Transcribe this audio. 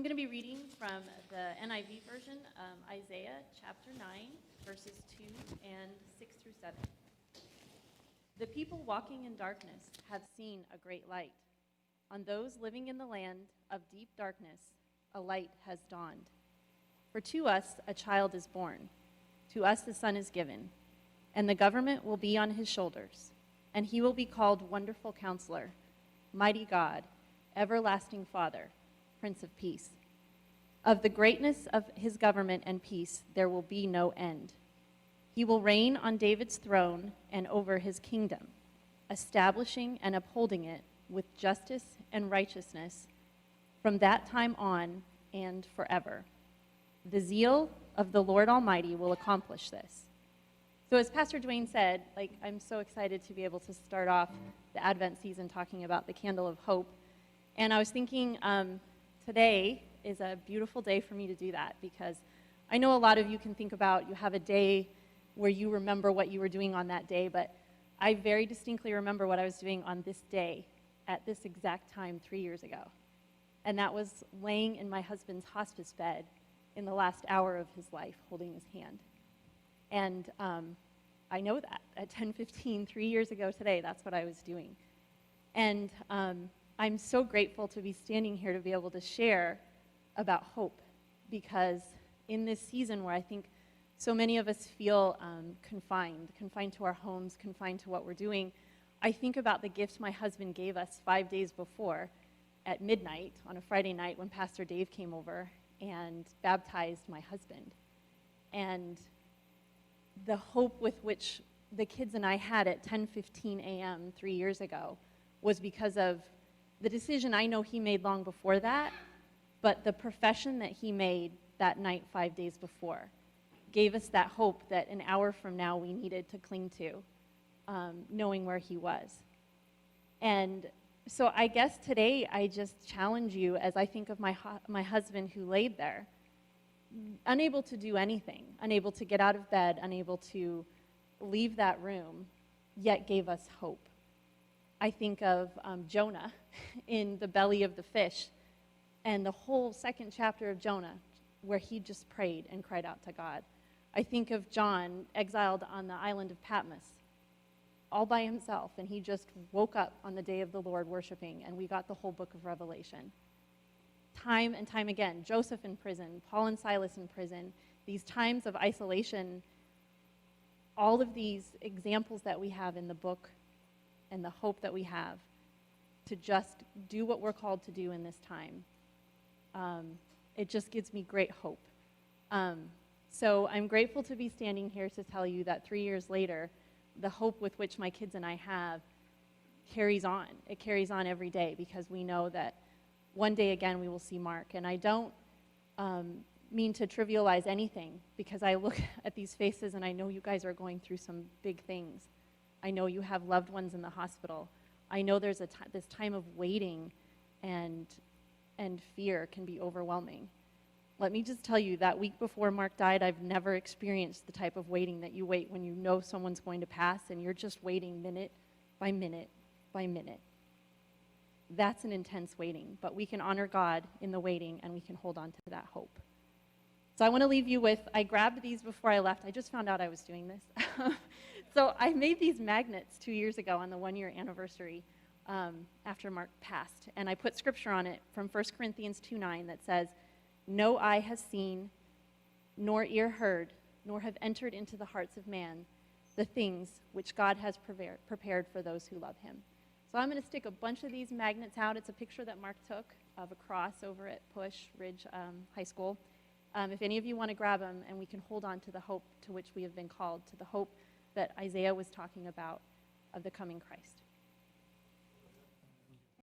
I'm going to be reading from the NIV version, Isaiah chapter 9, verses 2 and 6 through 7. The people walking in darkness have seen a great light. On those living in the land of deep darkness, a light has dawned. For to us a child is born, to us a son is given, and the government will be on his shoulders, and he will be called Wonderful Counselor, Mighty God, Everlasting Father, Prince of Peace. Of the greatness of his government and peace there will be no end. He will reign on David's throne and over his kingdom, establishing and upholding it with justice and righteousness from that time on and forever. The zeal of the Lord Almighty will accomplish this. So as Pastor Dwayne said, I'm so excited to be able to start off the Advent season talking about the candle of hope. And I was thinking today is a beautiful day for me to do that, because I know a lot of you can think about, you have a day where you remember what you were doing on that day, but I very distinctly remember what I was doing on this day at this exact time 3 years ago. And that was laying in my husband's hospice bed in the last hour of his life, holding his hand. And I know that at 10:15, 3 years ago today, that's what I was doing. And I'm so grateful to be standing here to be able to share about hope, because in this season where I think so many of us feel confined to our homes, confined to what we're doing, I think about the gift my husband gave us 5 days before at midnight on a Friday night when Pastor Dave came over and baptized my husband. And the hope with which the kids and I had at 10:15 a.m. 3 years ago was because of the decision I know he made long before that, but the profession that he made that night 5 days before gave us that hope that an hour from now we needed to cling to, knowing where he was. And so I guess today I just challenge you, as I think of my husband who laid there, unable to do anything, unable to get out of bed, unable to leave that room, yet gave us hope. I think of Jonah in the belly of the fish, and the whole second chapter of Jonah, where he just prayed and cried out to God. I think of John, exiled on the island of Patmos, all by himself, and he just woke up on the day of the Lord worshiping, and we got the whole book of Revelation. Time and time again, Joseph in prison, Paul and Silas in prison, these times of isolation, all of these examples that we have in the book and the hope that we have to just do what we're called to do in this time. It just gives me great hope. So I'm grateful to be standing here to tell you that 3 years later, the hope with which my kids and I have carries on. It carries on every day, because we know that one day again we will see Mark. And I don't mean to trivialize anything, because I look at these faces and I know you guys are going through some big things. I know you have loved ones in the hospital. I know there's this time of waiting, and fear can be overwhelming. Let me just tell you, that week before Mark died, I've never experienced the type of waiting that you wait when you know someone's going to pass and you're just waiting minute by minute by minute. That's an intense waiting, but we can honor God in the waiting, and we can hold on to that hope. So I want to leave you with, I grabbed these before I left. I just found out I was doing this. So I made these magnets 2 years ago on the 1-year anniversary after Mark passed, and I put scripture on it from 1 Corinthians 2:9 that says, "No eye has seen, nor ear heard, nor have entered into the hearts of man the things which God has prepared for those who love him." So I'm going to stick a bunch of these magnets out. It's a picture that Mark took of a cross over at Push Ridge High School. If any of you want to grab them, and we can hold on to the hope to which we have been called, to the hope that Isaiah was talking about of the coming Christ.